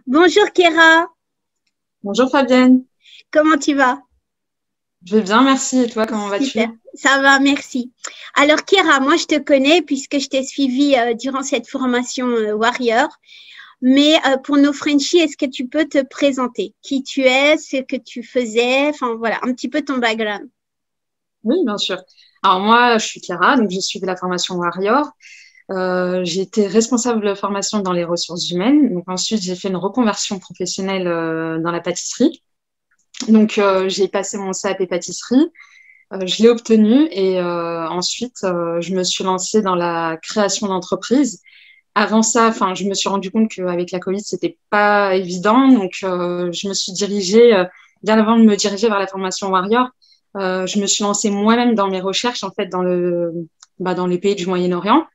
Bonjour Kéra, Bonjour Fabienne, comment tu vas? je vais bien, merci. Et toi, comment Super, vas-tu? ça va, merci. Alors Kéra, moi je te connais puisque je t'ai suivi durant cette formation Warrior, mais pour nos Frenchies, est-ce que tu peux te présenter? Qui tu es, ce que tu faisais, enfin voilà, un petit peu ton background. Oui, bien sûr. Alors moi, je suis Chiara, donc je suis de la formation Warrior. J'ai été responsable de formation dans les ressources humaines. Donc ensuite, j'ai fait une reconversion professionnelle dans la pâtisserie. Donc j'ai passé mon CAP pâtisserie, je l'ai obtenu et ensuite je me suis lancée dans la création d'entreprise. Avant ça, enfin, je me suis rendu compte qu'avec la Covid, c'était pas évident. Donc, je me suis dirigée, bien avant de me diriger vers la formation Warrior, je me suis lancée moi-même dans mes recherches, en fait, dans les pays du Moyen-Orient.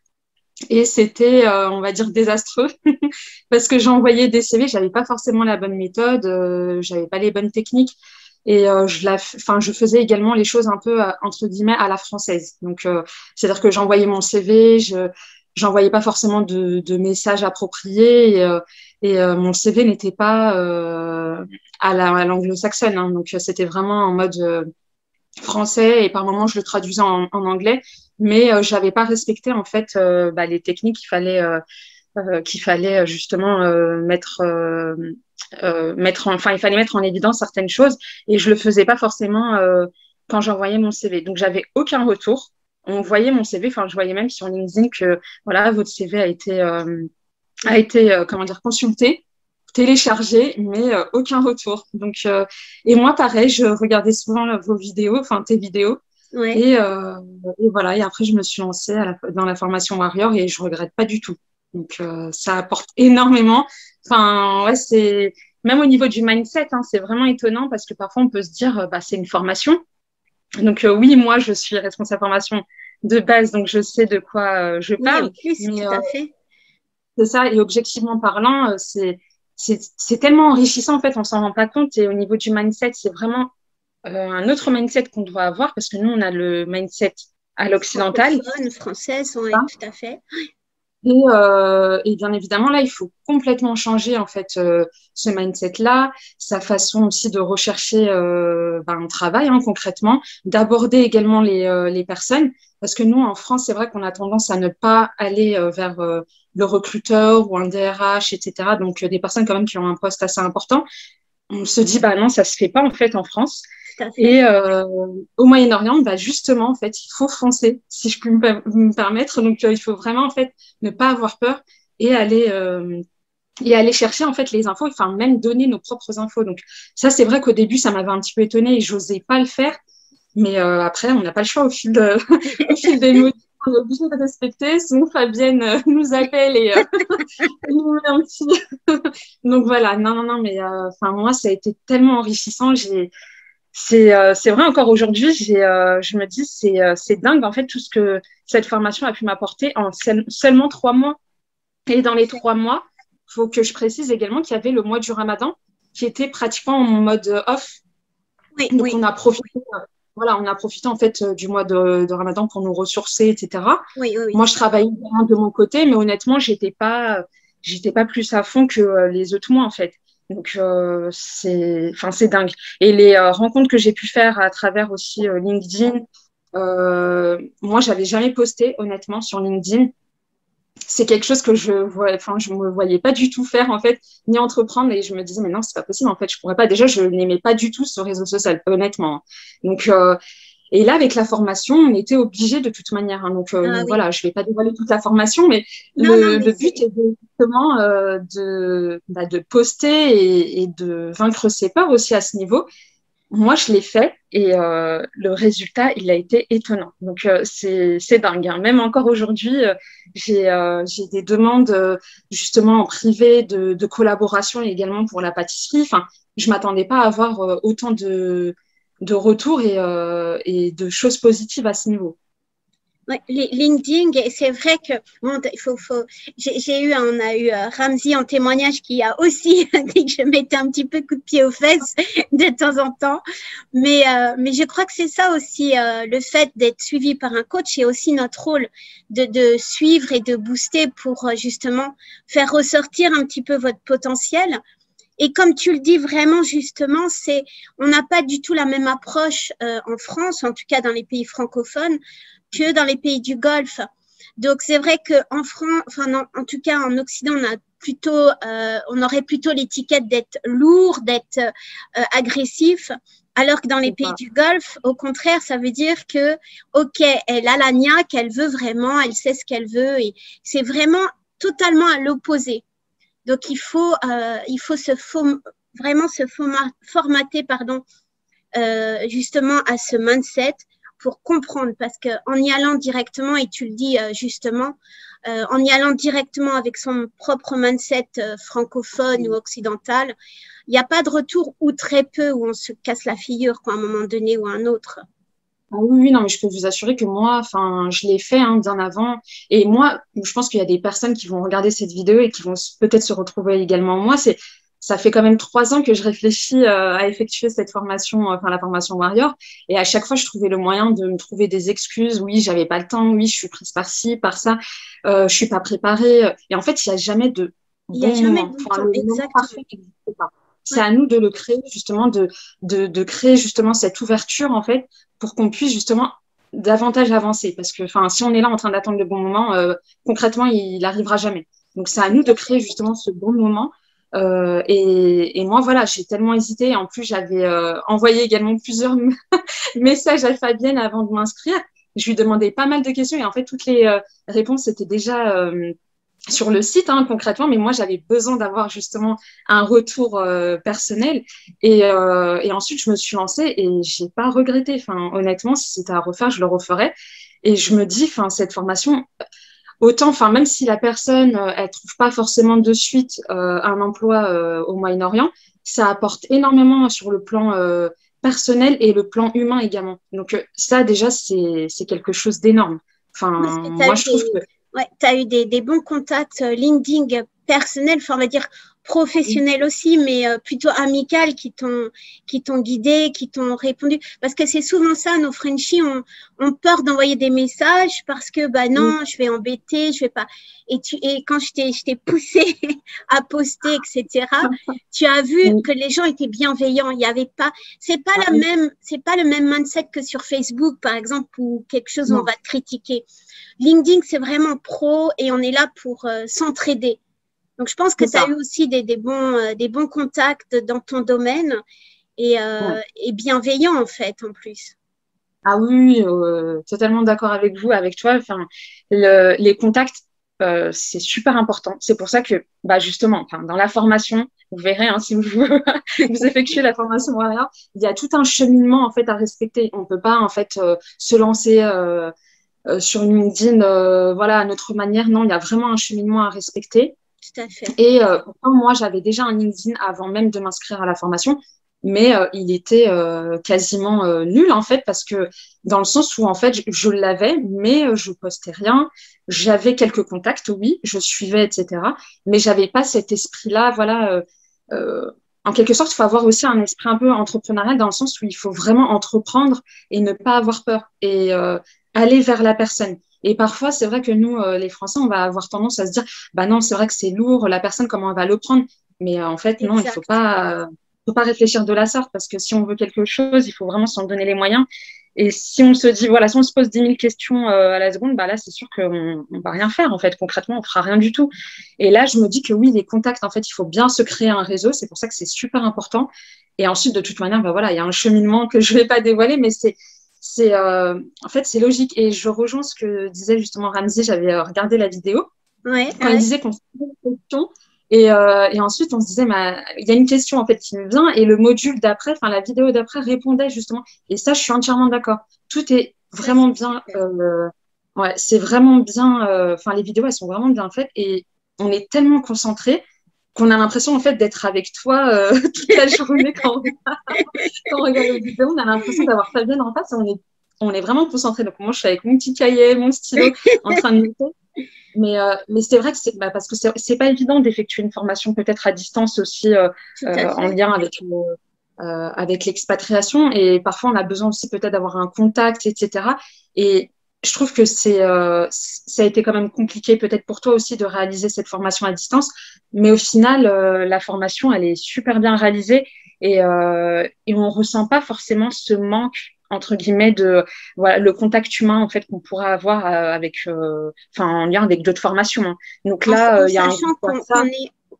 Et c'était, on va dire, désastreux parce que j'envoyais des CV, j'avais pas forcément la bonne méthode, j'avais pas les bonnes techniques. Et je faisais également les choses un peu, entre guillemets, à la française. Donc, c'est-à-dire que j'envoyais mon CV, j'envoyais pas forcément de messages appropriés et mon CV n'était pas à l'anglo-saxonne. Hein. Donc, c'était vraiment en mode français et par moments, je le traduisais en anglais. Mais j'avais pas respecté, en fait, les techniques qu'il fallait justement il fallait mettre en évidence certaines choses et je le faisais pas forcément quand j'envoyais mon CV. Donc j'avais aucun retour. On voyait mon CV, enfin je voyais même sur LinkedIn que voilà votre CV a été comment dire consulté, téléchargé, mais aucun retour. Donc et moi pareil, je regardais souvent vos vidéos, enfin tes vidéos. Ouais. Et, voilà, et après, je me suis lancée dans la formation Warrior et je regrette pas du tout. Donc, ça apporte énormément. Enfin, ouais, c'est même au niveau du mindset, hein, c'est vraiment étonnant parce que parfois on peut se dire, bah, c'est une formation. Donc, oui, moi, je suis responsable formation de base, donc je sais de quoi je Oui, en parle. plus, Mais tout à fait. c'est ça, et objectivement parlant, c'est tellement enrichissant, en fait, on s'en rend pas compte. Et au niveau du mindset, c'est vraiment un autre mindset qu'on doit avoir parce que nous, on a le mindset à l'occidental. Francophone, française, oui, tout à fait. Et bien évidemment, là, il faut complètement changer en fait ce mindset-là, sa façon aussi de rechercher un travail hein, concrètement, d'aborder également les personnes, parce que nous, en France, c'est vrai qu'on a tendance à ne pas aller vers le recruteur ou un DRH, etc. Donc, des personnes quand même qui ont un poste assez important. On se dit, bah non, ça se fait pas en fait en France. Tout à fait. Et au Moyen-Orient, bah justement, en fait, il faut foncer, si je puis me permettre. Donc, il faut vraiment, en fait, ne pas avoir peur et aller chercher, en fait, les infos, enfin, même donner nos propres infos. Donc, ça, c'est vrai qu'au début, ça m'avait un petit peu étonnée et j'osais pas le faire. Mais après, on n'a pas le choix au fil des mots. On est obligé de respecter, sinon Fabienne nous appelle et nous met un petit. Donc voilà, non, non, non, mais enfin moi, ça a été tellement enrichissant. C'est vrai encore aujourd'hui, je me dis c'est dingue en fait tout ce que cette formation a pu m'apporter en seulement 3 mois. Et dans les 3 mois, faut que je précise également qu'il y avait le mois du Ramadan qui était pratiquement en mode off. Oui, Donc oui, on a profité en fait du mois de Ramadan pour nous ressourcer, etc. oui, oui, oui. Moi, je travaillais vraiment de mon côté, mais honnêtement, j'étais pas plus à fond que les autres mois en fait. Donc c'est dingue. Et les rencontres que j'ai pu faire à travers aussi LinkedIn, moi, j'avais jamais posté honnêtement sur LinkedIn. C'est quelque chose que je me voyais pas du tout faire en fait, ni entreprendre. Et je me disais mais non, c'est pas possible en fait, je pourrais pas. Déjà, je n'aimais pas du tout ce réseau social, honnêtement. Donc et là, avec la formation, on était obligé de toute manière. Hein. Ah Donc oui. voilà, je vais pas dévoiler toute la formation, mais Non, non, mais le but c'est est justement de poster et de vaincre ses peurs aussi à ce niveau. Moi, je l'ai fait et le résultat, il a été étonnant. Donc, c'est dingue. Hein. Même encore aujourd'hui, j'ai des demandes justement en privé de collaboration également pour la pâtisserie. Enfin, je m'attendais pas à avoir autant de retours et de choses positives à ce niveau. Ouais, LinkedIn, et c'est vrai que bon, on a eu Ramzi en témoignage qui a aussi dit que je mettais un petit peu coup de pied aux fesses de temps en temps, mais je crois que c'est ça aussi, le fait d'être suivi par un coach, et aussi notre rôle de suivre et de booster pour justement faire ressortir un petit peu votre potentiel. Et comme tu le dis vraiment justement, on n'a pas du tout la même approche en France, en tout cas dans les pays francophones, que dans les pays du Golfe. Donc c'est vrai que en France, enfin non, en tout cas en Occident, on aurait plutôt l'étiquette d'être lourd, d'être agressif, alors que dans les pays du Golfe, au contraire, ça veut dire que ok, elle a la niaque, elle veut vraiment, elle sait ce qu'elle veut, et c'est vraiment totalement à l'opposé. Donc il faut vraiment se formater, justement à ce mindset pour comprendre, parce que en y allant directement, et tu le dis justement, en y allant directement avec son propre mindset francophone ou occidental, il n'y a pas de retour, ou très peu, où on se casse la figure à un moment donné ou à un autre. Ah oui, non, mais je peux vous assurer que moi, enfin, je l'ai fait bien avant. Et moi, je pense qu'il y a des personnes qui vont regarder cette vidéo et qui vont peut-être se retrouver également. Moi, ça fait quand même 3 ans que je réfléchis à effectuer cette formation, enfin la formation Warrior. Et à chaque fois, je trouvais le moyen de me trouver des excuses. Oui, j'avais pas le temps. Oui, je suis prise par ci, par ça. Je suis pas préparée. Et en fait, il y a jamais de bon moment. Enfin, le moment parfait n'existe pas. C'est à nous de le créer, justement, de créer justement cette ouverture, en fait, pour qu'on puisse justement davantage avancer. Parce que, enfin, si on est là en train d'attendre le bon moment, concrètement, il n'arrivera jamais. Donc, c'est à nous de créer justement ce bon moment. Et moi, voilà, j'ai tellement hésité. En plus, j'avais envoyé également plusieurs messages à Fabienne avant de m'inscrire. Je lui demandais pas mal de questions et en fait, toutes les réponses étaient déjà sur le site, concrètement, mais moi, j'avais besoin d'avoir justement un retour personnel. Et ensuite, je me suis lancée et j'ai pas regretté. Enfin, honnêtement, si c'était à refaire, je le referais. Et je me dis, enfin, cette formation, autant, enfin, même si la personne, elle trouve pas forcément de suite un emploi au Moyen-Orient, ça apporte énormément sur le plan personnel et le plan humain également. Donc, ça, déjà, c'est quelque chose d'énorme. Enfin, moi, je trouve que ouais, tu as eu des bons contacts LinkedIn personnels, enfin, on va dire professionnels aussi, mais plutôt amicales, qui t'ont guidé, qui t'ont répondu. Parce que c'est souvent ça, nos Frenchies ont peur d'envoyer des messages parce que, bah non, je vais embêter, je vais pas. Et quand je t'ai poussé à poster, etc., tu as vu que les gens étaient bienveillants. Il y avait pas, c'est pas le même mindset que sur Facebook, par exemple, ou quelque chose où on va te critiquer. LinkedIn, c'est vraiment pro et on est là pour s'entraider. Donc, je pense que tu as eu aussi des bons contacts dans ton domaine et bienveillants, en fait, en plus. Ah oui, totalement d'accord avec vous, avec toi. Enfin, les contacts, c'est super important. C'est pour ça que, bah, justement, dans la formation, vous verrez, si vous effectuez la formation Warrior, il y a tout un cheminement, en fait, à respecter. On ne peut pas, en fait, se lancer sur une LinkedIn, voilà, à notre manière. Non, il y a vraiment un cheminement à respecter. Tout à fait. Et pourtant, moi, j'avais déjà un LinkedIn avant même de m'inscrire à la formation, mais il était quasiment nul, en fait, parce que dans le sens où, en fait, je l'avais, mais je postais rien. J'avais quelques contacts, oui, je suivais, etc. Mais j'avais pas cet esprit-là, voilà. En quelque sorte, il faut avoir aussi un esprit un peu entrepreneurial dans le sens où il faut vraiment entreprendre et ne pas avoir peur et aller vers la personne. Et parfois, c'est vrai que nous, les Français, on va avoir tendance à se dire, bah non, c'est vrai que c'est lourd, la personne, comment elle va le prendre? Mais en fait, non, il faut pas réfléchir de la sorte, parce que si on veut quelque chose, il faut vraiment s'en donner les moyens. Et si on se dit, voilà, si on se pose 10 000 questions à la seconde, bah là, c'est sûr qu'on ne va rien faire, en fait. Concrètement, on fera rien du tout. Et là, je me dis que oui, les contacts, en fait, il faut bien se créer un réseau. C'est pour ça que c'est super important. Et ensuite, de toute manière, bah voilà, il y a un cheminement que je vais pas dévoiler, mais en fait, c'est logique. Et je rejoins ce que disait justement Ramzi. J'avais regardé la vidéo. Quand il disait qu'on se posait des questions. Et ensuite, on se disait, il y a une question en fait qui me vient, et le module d'après, enfin la vidéo d'après répondait justement. Et ça, je suis entièrement d'accord. Tout est vraiment bien. Ouais, c'est vraiment bien. Enfin, les vidéos, elles sont vraiment bien faites, et on est tellement concentré qu'on a l'impression en fait d'être avec toi toute la journée quand on regarde les vidéos. On a l'impression d'avoir Fabienne en face, et on est on est vraiment concentré. Donc moi, je suis avec mon petit cahier, mon stylo, en train de noter. Mais c'est vrai que parce que c'est pas évident d'effectuer une formation peut-être à distance aussi en lien avec l'expatriation. Et parfois, on a besoin aussi peut-être d'avoir un contact, etc. Et je trouve que ça a été quand même compliqué peut-être pour toi aussi de réaliser cette formation à distance. Mais au final, la formation, elle est super bien réalisée et on ressent pas forcément ce manque entre guillemets de voilà le contact humain en fait qu'on pourrait avoir en lien avec d'autres formations, hein. Donc là il y a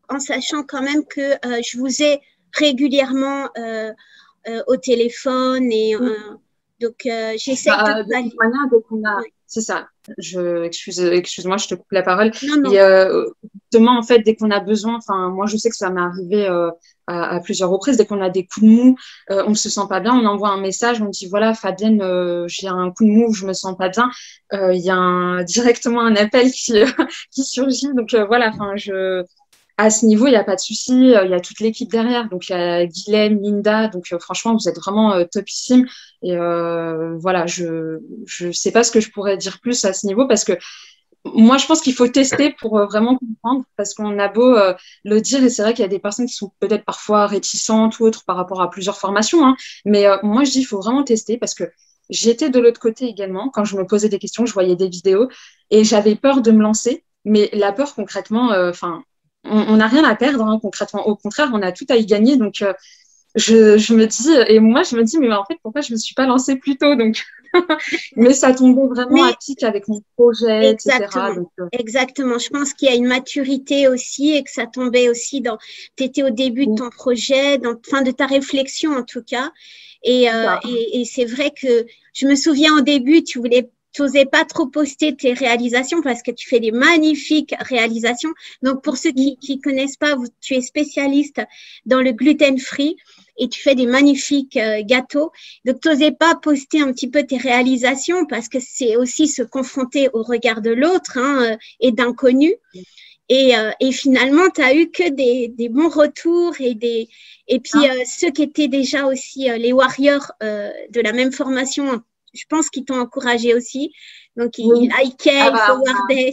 en sachant quand même que je vous ai régulièrement au téléphone et donc j'essaie de c'est ça. Excuse-moi, je te coupe la parole. Non. Et justement, en fait, dès qu'on a besoin, enfin, moi, je sais que ça m'est arrivé à plusieurs reprises, dès qu'on a des coups de mou, on ne se sent pas bien, on envoie un message, on dit, voilà, Fabienne, j'ai un coup de mou, je me sens pas bien. Il y a directement un appel qui surgit. Donc, voilà, enfin, à ce niveau, il n'y a pas de souci. Il y a toute l'équipe derrière. Donc, il y a Guylaine, Linda. Donc, franchement, vous êtes vraiment topissime. Et voilà, je sais pas ce que je pourrais dire plus à ce niveau parce que moi, je pense qu'il faut tester pour vraiment comprendre parce qu'on a beau le dire et c'est vrai qu'il y a des personnes qui sont peut-être parfois réticentes ou autres par rapport à plusieurs formations. Hein, mais moi, je dis il faut vraiment tester parce que j'étais de l'autre côté également. Quand je me posais des questions, je voyais des vidéos et j'avais peur de me lancer. Mais la peur, concrètement, on n'a rien à perdre, hein, concrètement. Au contraire, on a tout à y gagner. Donc, je me dis, et moi, je me dis, mais en fait, pourquoi je ne me suis pas lancée plus tôt? Donc, mais ça tombait vraiment à pic avec mon projet, exactement, etc. Donc, exactement. Je pense qu'il y a une maturité aussi et que ça tombait aussi tu étais au début de ton projet, fin de ta réflexion en tout cas. Et c'est vrai que je me souviens au début, tu n'osais pas trop poster tes réalisations parce que tu fais des magnifiques réalisations. Donc, pour ceux qui connaissent pas, tu es spécialiste dans le gluten-free et tu fais des magnifiques gâteaux. Donc, tu n'osais pas poster un petit peu tes réalisations parce que c'est aussi se confronter au regard de l'autre et d'inconnus. Et finalement, tu as eu que des bons retours et puis ceux qui étaient déjà aussi les warriors de la même formation, je pense qu'ils t'ont encouragé aussi. Donc, ils likaient, ils forwardaient.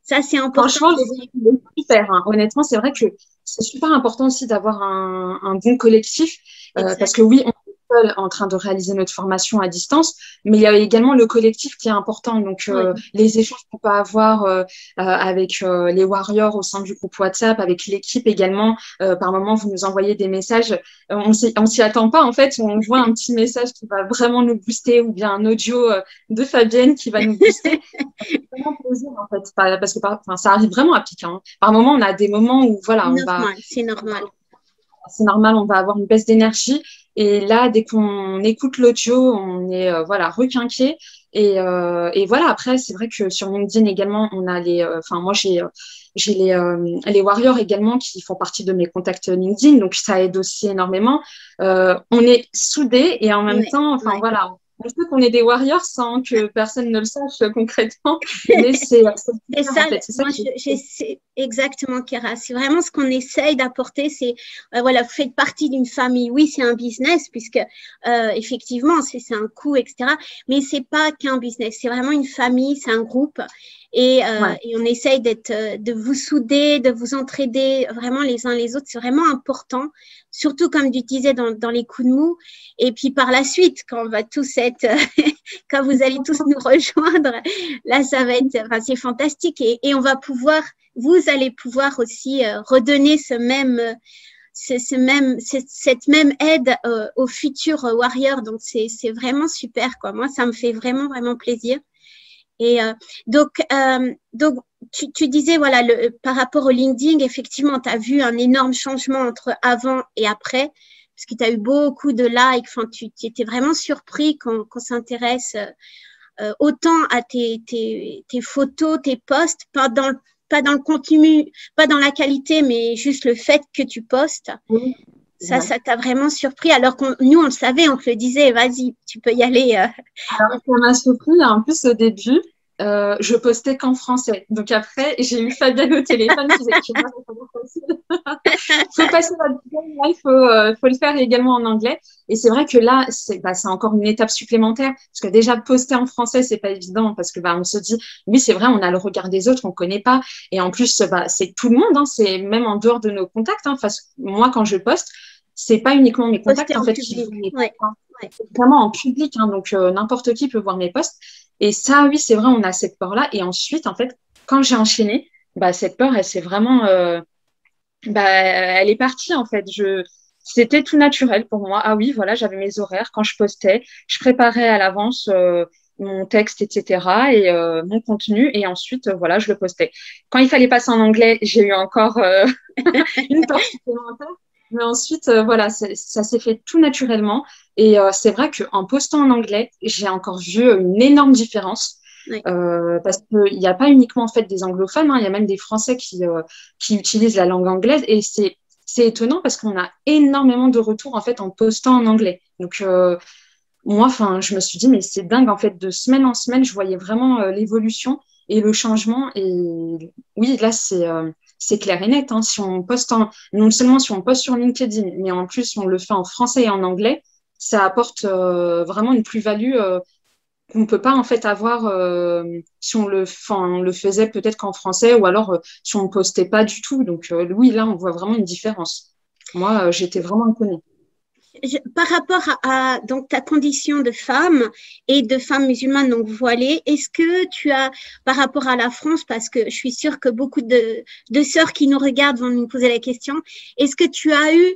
Ça, c'est important. Franchement, c'est super. Hein. Honnêtement, c'est vrai que c'est super important aussi d'avoir un bon collectif. Parce que oui, on est seul en train de réaliser notre formation à distance, mais il y a également le collectif qui est important. Donc, les échanges qu'on peut avoir avec les warriors au sein du groupe WhatsApp, avec l'équipe également. Par moment, vous nous envoyez des messages. On s'y attend pas, en fait. On voit un petit message qui va vraiment nous booster ou bien un audio de Fabienne qui va nous booster. C'est vraiment plaisir, en fait. Parce que ça arrive vraiment à pic. Hein. Par moment, on a des moments où, voilà, c'est normal. C'est normal, on va avoir une baisse d'énergie. Et là, dès qu'on écoute l'audio, on est requinqué. Et voilà, après, c'est vrai que sur LinkedIn également, on a moi, j'ai les warriors également qui font partie de mes contacts LinkedIn. Donc, ça aide aussi énormément. On est soudés et en même temps, voilà. On sait qu'on est des warriors sans que personne ne le sache concrètement, mais c'est ça. En fait. C'est exactement, Kéra. C'est vraiment ce qu'on essaye d'apporter. C'est voilà, vous faites partie d'une famille. Oui, c'est un business puisque effectivement, c'est un coût, etc. Mais c'est pas qu'un business. C'est vraiment une famille. C'est un groupe. Et on essaye de vous souder, de vous entraider vraiment les uns les autres. C'est vraiment important, surtout comme tu disais dans les coups de mou. Et puis par la suite, quand on va tous être, quand vous allez tous nous rejoindre, là ça va être, c'est fantastique et vous allez pouvoir aussi redonner cette même aide aux futurs warriors. Donc c'est vraiment super quoi. Moi ça me fait vraiment vraiment plaisir. Et donc tu disais voilà par rapport au LinkedIn, effectivement, tu as vu un énorme changement entre avant et après parce que tu as eu beaucoup de likes, enfin tu étais vraiment surpris qu'on s'intéresse autant à tes photos, tes posts, pas dans le contenu, pas dans la qualité, mais juste le fait que tu postes. Oui. Ça t'a vraiment surpris, alors que nous, on le savait, on te le disait, vas-y, tu peux y aller. Alors, ça m'a surpris, en plus, au début, je postais qu'en français. Donc après, j'ai eu Fabienne au téléphone qui disait, tu vois, faut passer votre temps, faut le faire également en anglais. Et c'est vrai que là, c'est encore une étape supplémentaire. Parce que déjà, poster en français, c'est pas évident parce que on se dit, oui, c'est vrai, on a le regard des autres, on connaît pas. Et en plus, c'est tout le monde, hein, c'est même en dehors de nos contacts. Hein, moi, quand je poste, c'est pas uniquement mes contacts en fait qui voient mes posts, hein. C'est vraiment en public, hein, donc n'importe qui peut voir mes posts. Et ça, oui, c'est vrai, on a cette peur-là. Et ensuite, en fait, quand j'ai enchaîné, cette peur, elle s'est vraiment, elle est partie en fait. C'était tout naturel pour moi. Ah oui, voilà, j'avais mes horaires quand je postais, je préparais à l'avance mon texte, etc. et mon contenu, et ensuite, voilà, je le postais. Quand il fallait passer en anglais, j'ai eu encore une peur supplémentaire. Mais ensuite, voilà, ça s'est fait tout naturellement. Et c'est vrai qu'en postant en anglais, j'ai encore vu une énorme différence. Oui. Parce qu'il n'y a pas uniquement en fait des anglophones, hein, il y a même des Français qui utilisent la langue anglaise, et c'est étonnant parce qu'on a énormément de retours en fait en postant en anglais. Donc moi, je me suis dit mais c'est dingue en fait, de semaine en semaine, je voyais vraiment l'évolution et le changement. Et oui, là c'est clair et net. Hein, si on poste non seulement si on poste sur LinkedIn, mais en plus on le fait en français et en anglais, ça apporte vraiment une plus-value qu'on ne peut pas en fait avoir si on le faisait peut-être qu'en français, ou alors si on ne postait pas du tout. Donc oui, là, on voit vraiment une différence. Moi, j'étais vraiment étonnée. Par rapport à donc ta condition de femme et de femme musulmane donc voilée, est-ce que tu as, par rapport à la France, parce que je suis sûre que beaucoup de sœurs qui nous regardent vont nous poser la question, est-ce que tu as eu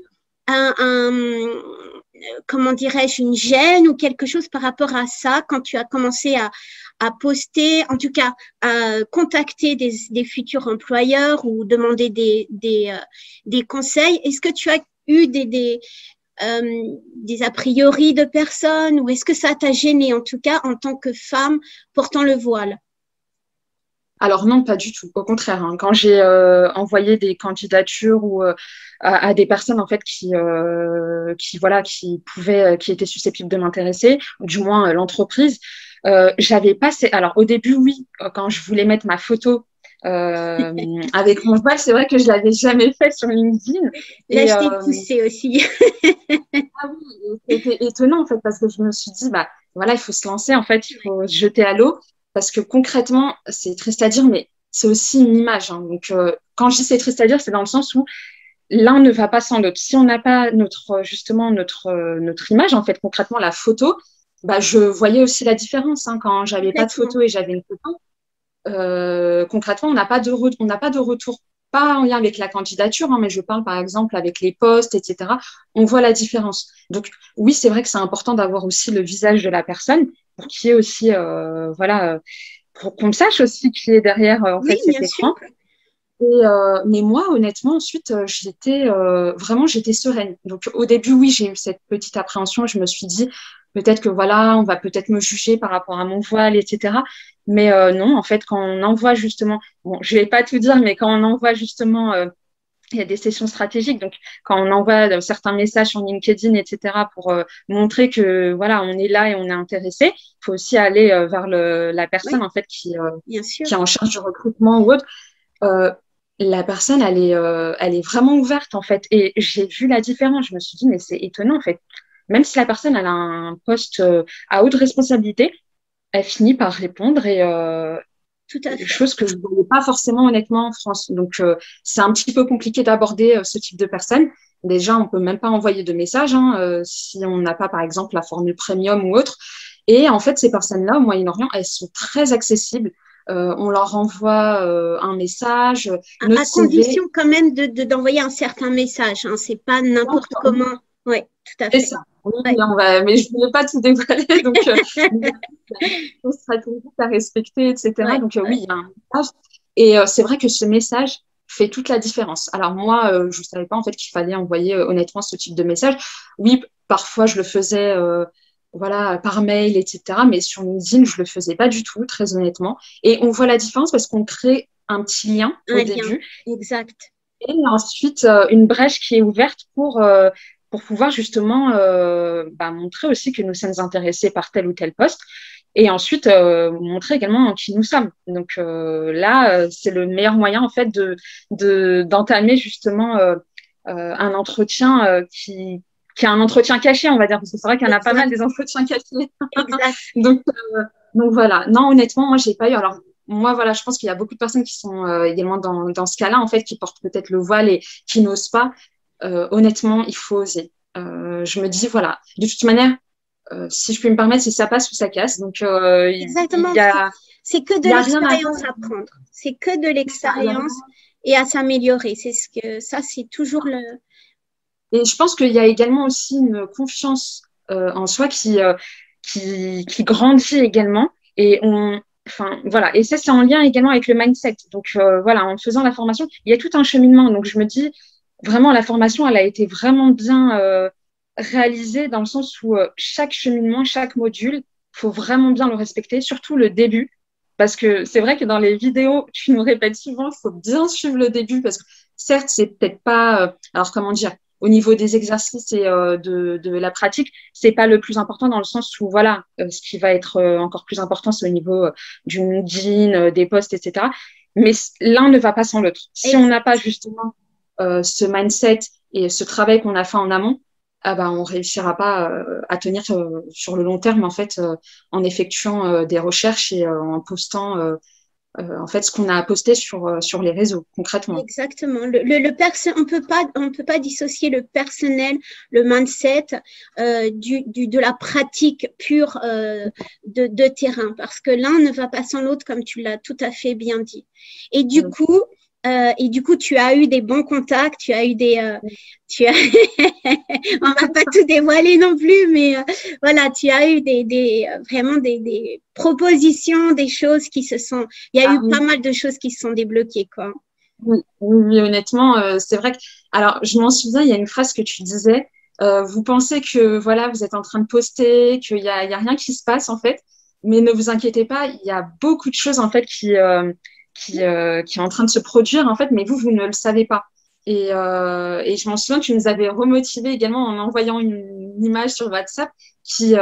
comment dirais-je, une gêne ou quelque chose par rapport à ça quand tu as commencé à poster, en tout cas à contacter des futurs employeurs ou demander des conseils? Est-ce que tu as eu des a priori de personnes, ou est-ce que ça t'a gêné en tout cas en tant que femme portant le voile? Alors non, pas du tout. Au contraire, hein. Quand j'ai envoyé des candidatures ou à des personnes en fait qui étaient susceptibles de m'intéresser, ou du moins l'entreprise, j'avais pas. Alors au début, oui, quand je voulais mettre ma photo avec mon voile, c'est vrai que je l'avais jamais fait sur LinkedIn. Là, je t'ai poussé aussi. Ah oui, c'était étonnant en fait, parce que je me suis dit, voilà, il faut se lancer en fait, il faut se jeter à l'eau. Parce que concrètement, c'est triste à dire, mais c'est aussi une image, hein. Donc, quand je dis c'est triste à dire, c'est dans le sens où l'un ne va pas sans l'autre. Si on n'a pas notre image, en fait, concrètement, la photo, je voyais aussi la différence, hein, quand j'avais pas de photo et j'avais une photo. Concrètement, on n'a pas de retour, pas en lien avec la candidature, hein, mais je parle par exemple avec les posts, etc. On voit la différence. Donc, oui, c'est vrai que c'est important d'avoir aussi le visage de la personne pour qu'il y ait aussi, pour qu'on sache aussi qui est derrière en fait cet écran. Mais moi, honnêtement, ensuite, j'étais sereine. Donc, au début, oui, j'ai eu cette petite appréhension. Je me suis dit, peut-être que voilà, on va peut-être me juger par rapport à mon voile, etc. Mais non, en fait, quand on envoie justement, bon, je vais pas tout dire, mais quand on envoie justement, il y a des sessions stratégiques. Donc, quand on envoie certains messages sur LinkedIn, etc., pour montrer que voilà, on est là et on est intéressé, il faut aussi aller vers la personne en fait qui est en charge du recrutement ou autre. La personne, elle est vraiment ouverte en fait. Et j'ai vu la différence. Je me suis dit, mais c'est étonnant en fait. Même si la personne elle a un poste à haute responsabilité, elle finit par répondre, et tout à fait. chose que je ne voyais pas forcément honnêtement en France. Donc, c'est un petit peu compliqué d'aborder ce type de personnes. Déjà, on peut même pas envoyer de messages si on n'a pas, par exemple, la formule premium ou autre. Et en fait, ces personnes-là, au Moyen-Orient, elles sont très accessibles. On leur envoie un message. À condition quand même d'envoyer un certain message. Hein. C'est pas n'importe comment. Oui, tout à fait. C'est ça. Oui, ouais. Mais je ne voulais pas tout dévoiler. Donc, une stratégie à respecter, etc. Ouais, donc, oui, il y a un message. Et c'est vrai que ce message fait toute la différence. Alors, moi, je ne savais pas en fait qu'il fallait envoyer honnêtement ce type de message. Oui, parfois, je le faisais par mail, etc. Mais sur LinkedIn, je ne le faisais pas du tout, très honnêtement. Et on voit la différence parce qu'on crée un petit lien au début. Exact. Et ensuite, une brèche qui est ouverte pour pouvoir justement montrer aussi que nous sommes intéressés par tel ou tel poste. et ensuite montrer également qui nous sommes. Donc là, c'est le meilleur moyen en fait d'entamer justement un entretien qui est un entretien caché, on va dire, parce que c'est vrai qu'il y en a pas mal des entretiens cachés. Exact. Donc voilà. Non, honnêtement, moi j'ai pas eu. Alors moi voilà, je pense qu'il y a beaucoup de personnes qui sont également dans ce cas-là en fait, qui portent peut-être le voile et qui n'osent pas. Honnêtement, il faut oser. Je me dis voilà, de toute manière. Si je puis me permettre, c'est ça passe ou ça casse. Donc, Exactement. C'est que de l'expérience à prendre. C'est que de l'expérience et à s'améliorer. C'est toujours le. Et je pense qu'il y a également aussi une confiance en soi qui grandit également. Enfin, voilà. Et ça, c'est en lien également avec le mindset. Donc, voilà, en faisant la formation, il y a tout un cheminement. Donc, je me dis, vraiment, la formation, elle a été vraiment bien réalisée dans le sens où chaque cheminement, chaque module, faut vraiment bien le respecter, surtout le début. Parce que c'est vrai que dans les vidéos, tu nous répètes souvent, il faut bien suivre le début parce que certes, c'est peut-être pas, alors comment dire, au niveau des exercices et de la pratique, c'est pas le plus important dans le sens où voilà, ce qui va être encore plus important, c'est au niveau du LinkedIn, des posts, etc. Mais l'un ne va pas sans l'autre. Si on n'a pas justement ce mindset et ce travail qu'on a fait en amont, ah bah, on réussira pas à tenir sur le long terme en fait en effectuant des recherches et en postant en fait ce qu'on a posté sur les réseaux concrètement. Exactement. On peut pas dissocier le personnel, le mindset de la pratique pure de terrain parce que l'un ne va pas sans l'autre comme tu l'as tout à fait bien dit. Et du coup, tu as eu des bons contacts, tu as eu on va pas tout dévoiler non plus, mais voilà, tu as eu vraiment des propositions, des choses qui il y a eu pas mal de choses qui se sont débloquées, quoi. Oui, honnêtement, c'est vrai que, alors, je m'en souviens, il y a une phrase que tu disais, vous pensez que, voilà, vous êtes en train de poster, qu'il y a rien qui se passe, en fait, mais ne vous inquiétez pas, il y a beaucoup de choses, en fait, qui est en train de se produire, en fait, mais vous ne le savez pas. Et je m'en souviens que tu nous avais remotivé également en envoyant une image sur WhatsApp qui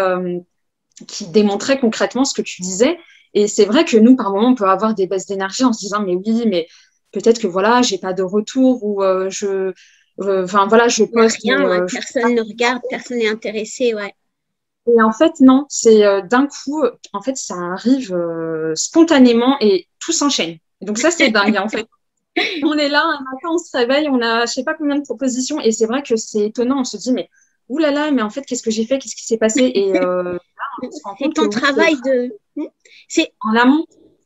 démontrait concrètement ce que tu disais. Et c'est vrai que nous, par moment, on peut avoir des baisses d'énergie en se disant, mais oui, mais peut-être que voilà, j'ai pas de retour ou enfin voilà, je poste. Rien, personne ne regarde, personne n'est intéressé, ouais. Et en fait, non, c'est d'un coup, en fait, ça arrive spontanément et tout s'enchaîne. Donc ça, c'est dingue, en fait. On est là, un matin, on se réveille, on a je sais pas combien de propositions et c'est vrai que c'est étonnant, on se dit, mais oulala, mais en fait, qu'est-ce que j'ai fait, qu'est-ce qui s'est passé? Et là, on se rend compte c'est ton travail c'est en amont.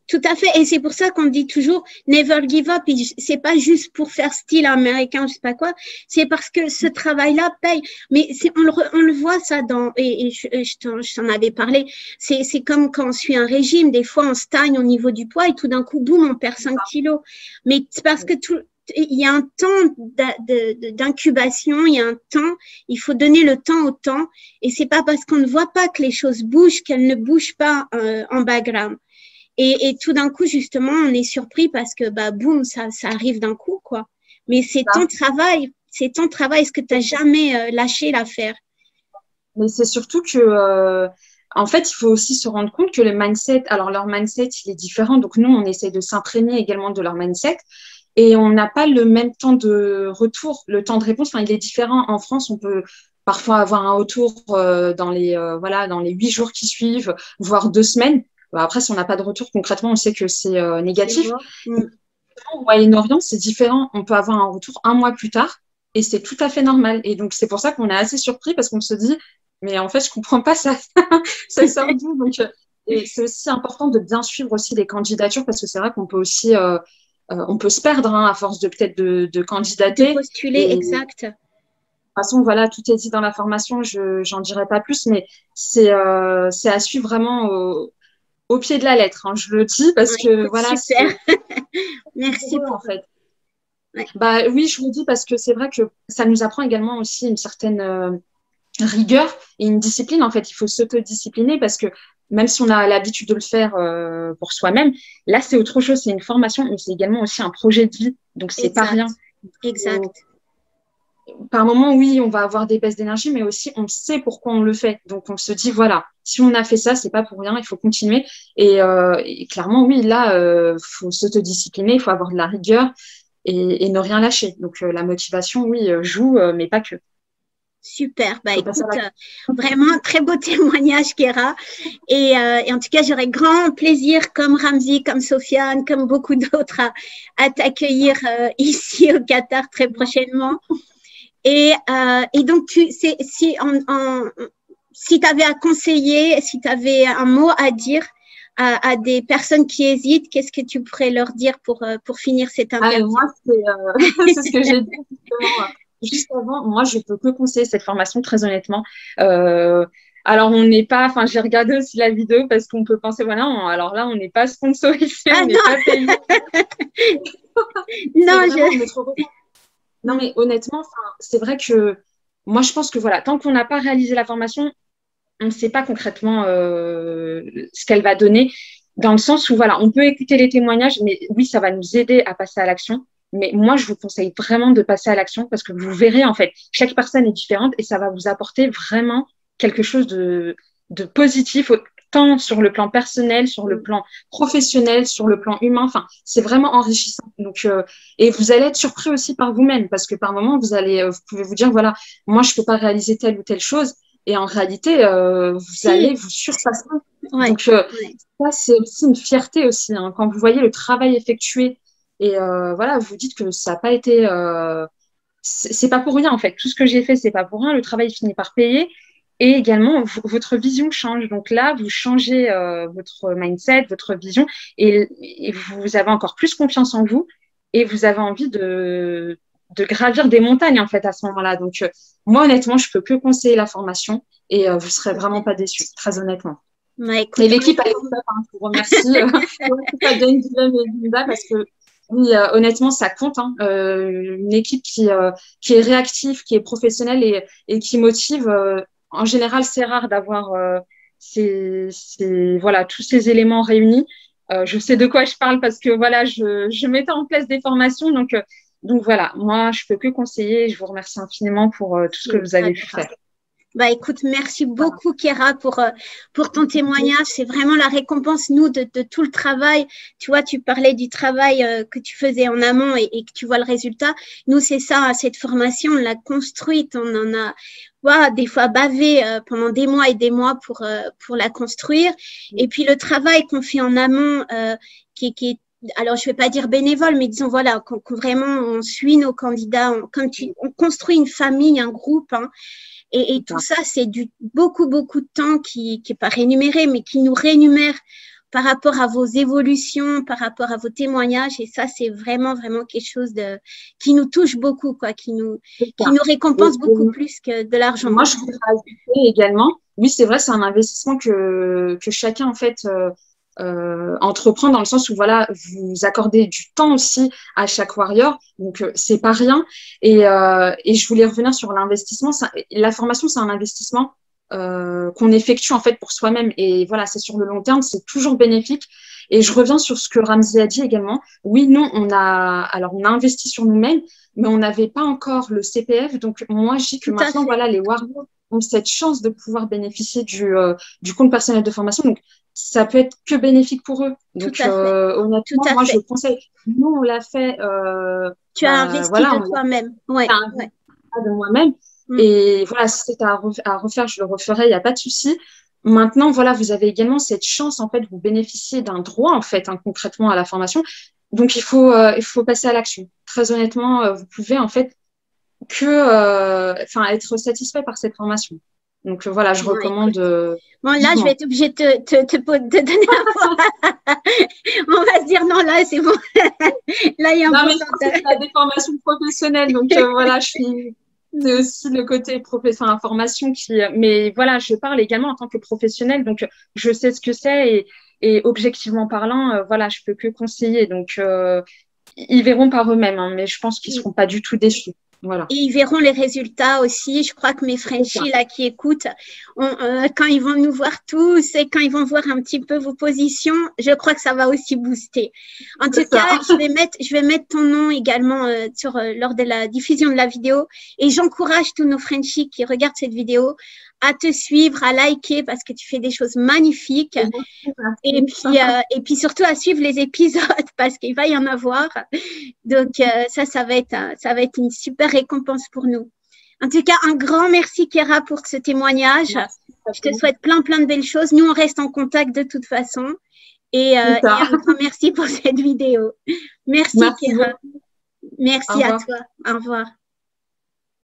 Tout à fait. Et c'est pour ça qu'on dit toujours never give up. C'est pas juste pour faire style américain, je sais pas quoi. C'est parce que ce travail-là paye. Mais on le voit ça je t'en avais parlé. C'est comme quand on suit un régime. Des fois, on stagne au niveau du poids et tout d'un coup, boum, on perd 5 kilos. Mais c'est parce que il y a un temps d'incubation, il y a un temps, il faut donner le temps au temps. Et c'est pas parce qu'on ne voit pas que les choses bougent qu'elles ne bougent pas en background. Et tout d'un coup, justement, on est surpris parce que, bah, boum, ça arrive d'un coup, quoi. Mais c'est ton travail. Est-ce que tu n'as jamais lâché l'affaire? Mais c'est surtout que, en fait, il faut aussi se rendre compte que le mindset, alors leur mindset, il est différent. Donc, nous, on essaie de s'imprégner également de leur mindset. Et on n'a pas le même temps de retour. Le temps de réponse, enfin, il est différent. En France, on peut parfois avoir un retour dans les 8 jours qui suivent, voire 2 semaines. Après, si on n'a pas de retour, concrètement, on sait que c'est négatif. Au Moyen-Orient, c'est différent. On peut avoir un retour 1 mois plus tard et c'est tout à fait normal. Et donc, c'est pour ça qu'on est assez surpris parce qu'on se dit, mais en fait, je comprends pas ça. Ça sort d'où? Donc, et c'est aussi important de bien suivre aussi les candidatures parce que c'est vrai qu'on peut aussi, on peut se perdre à force de peut-être de candidater. De postuler, exact. De toute façon, voilà, tout est dit dans la formation. J'en dirai pas plus, mais c'est à suivre vraiment au pied de la lettre, hein, je le dis parce que voilà. Super. Merci en fait. Bah oui, je le dis parce que c'est vrai que ça nous apprend également aussi une certaine rigueur et une discipline. En fait, il faut s'autodiscipliner parce que même si on a l'habitude de le faire pour soi-même, là c'est autre chose. C'est une formation, mais c'est également aussi un projet de vie. Donc c'est pas rien. Exact. par moment, oui, on va avoir des baisses d'énergie, mais aussi on sait pourquoi on le fait. Donc on se dit, voilà, si on a fait ça, c'est pas pour rien, il faut continuer. Et clairement, oui, là, faut s'autodiscipliner, il faut avoir de la rigueur et ne rien lâcher. Donc la motivation, oui, joue, mais pas que. Super. Bah Faut passer écoute, à la... vraiment très beau témoignage, Kéra. Et en tout cas, j'aurais grand plaisir, comme Ramzi, comme Sofiane, comme beaucoup d'autres, à t'accueillir ici au Qatar très prochainement. Et donc, si tu avais à conseiller, si tu avais un mot à dire à des personnes qui hésitent, qu'est-ce que tu pourrais leur dire pour finir cette interview? Moi, c'est ce que j'ai dit justement juste avant. Moi, je peux que conseiller cette formation, très honnêtement. Euh, alors, on n'est pas, enfin, j'ai regardé aussi la vidéo parce qu'on peut penser, voilà, alors là, on n'est pas sponsorisé, on n'est pas payé. Non, non, mais honnêtement, c'est vrai que moi, je pense que voilà, tant qu'on n'a pas réalisé la formation, on ne sait pas concrètement ce qu'elle va donner, dans le sens où, voilà, on peut écouter les témoignages, mais oui, ça va nous aider à passer à l'action. Mais moi, je vous conseille vraiment de passer à l'action parce que vous verrez, en fait, chaque personne est différente et ça va vous apporter vraiment quelque chose de positif, tant sur le plan personnel, sur le plan professionnel, sur le plan humain. Enfin, c'est vraiment enrichissant. Donc, et vous allez être surpris aussi par vous-même parce que par moment, vous pouvez vous dire, voilà, moi, je peux pas réaliser telle ou telle chose. Et en réalité, vous allez vous surpasser. Ouais. Donc, ça, c'est aussi une fierté aussi, hein, quand vous voyez le travail effectué et voilà, vous dites que ça n'a pas été, c'est pas pour rien en fait. Tout ce que j'ai fait, c'est pas pour rien. Le travail finit par payer. Et également, votre vision change. Donc là, vous changez votre mindset, votre vision, et vous avez encore plus confiance en vous, et vous avez envie de gravir des montagnes en fait à ce moment-là. Donc moi, honnêtement, je peux que conseiller la formation, et vous serez vraiment pas déçus, très honnêtement. Ouais, écoute, Et l'équipe, elle est top, hein, je vous remercie. À Jane, Dylan et Linda, parce que oui, honnêtement, ça compte. Hein. Une équipe qui est réactive, qui est professionnelle et qui motive. En général, c'est rare d'avoir voilà, tous ces éléments réunis. Je sais de quoi je parle parce que voilà, je mettais en place des formations. Donc voilà, moi, je peux que conseiller. Je vous remercie infiniment pour tout ce que vous avez pu faire. Bah écoute, merci beaucoup Kéra pour ton témoignage. C'est vraiment la récompense, nous, de tout le travail. Tu vois, tu parlais du travail que tu faisais en amont et que tu vois le résultat. Nous, c'est ça, cette formation, on l'a construite. On en a des fois bavé pendant des mois et des mois pour la construire. Et puis le travail qu'on fait en amont, qui est alors, je vais pas dire bénévole, mais disons, voilà, qu'on vraiment, on suit nos candidats, on construit une famille, un groupe, hein. Et tout ça, c'est beaucoup de temps qui est pas rémunéré, mais qui nous rémunère par rapport à vos évolutions, par rapport à vos témoignages. Et ça, c'est vraiment quelque chose qui nous touche beaucoup, quoi, qui nous récompense beaucoup plus que de l'argent. Moi, je voudrais ajouter également, oui, c'est vrai, c'est un investissement que chacun, en fait, entreprend dans le sens où voilà, vous accordez du temps aussi à chaque warrior, donc c'est pas rien. Et je voulais revenir sur l'investissement. La formation, c'est un investissement qu'on effectue en fait pour soi-même. Et voilà, c'est sur le long terme, c'est toujours bénéfique. Et je reviens sur ce que Ramzi a dit également. Oui, nous, on a investi sur nous-mêmes, mais on n'avait pas encore le CPF. Donc moi, je dis que maintenant, voilà, les warriors ont cette chance de pouvoir bénéficier du compte personnel de formation. Donc ça peut être que bénéfique pour eux. Donc, honnêtement, moi, je conseille. Nous, on l'a fait. Tu as investi de toi-même. Ouais. De moi-même. Et voilà, si c'était à refaire, je le referais, il n'y a pas de souci. Maintenant, voilà, vous avez également cette chance, en fait, vous bénéficiez d'un droit, en fait, hein, concrètement, à la formation. Donc, il faut passer à l'action. Très honnêtement, vous pouvez, en fait, être satisfait par cette formation. Donc voilà, je recommande. Bon, là, je vais être obligée de te donner un On va se dire non, là, c'est bon. Là, il y a un pourcentage. C'est des formations professionnelles. Donc voilà, c'est aussi le côté formation qui. Mais voilà, je parle également en tant que professionnelle. Donc je sais ce que c'est et objectivement parlant, voilà, je peux que conseiller. Donc ils verront par eux-mêmes, hein, mais je pense qu'ils ne seront pas du tout déçus. Voilà. Et ils verront les résultats aussi. Je crois que mes Frenchies là qui écoutent, quand ils vont nous voir tous et quand ils vont voir un petit peu vos positions, je crois que ça va aussi booster. En tout cas, je vais mettre ton nom également lors de la diffusion de la vidéo. Et j'encourage tous nos Frenchies qui regardent cette vidéo à te suivre, à liker parce que tu fais des choses magnifiques. Et puis surtout à suivre les épisodes parce qu'il va y en avoir. Donc ça va être une super récompense pour nous. En tout cas, un grand merci Kéra pour ce témoignage. Je te souhaite plein de belles choses. Nous, on reste en contact de toute façon. Et un grand merci pour cette vidéo. Merci Kéra. Merci à toi. Au revoir.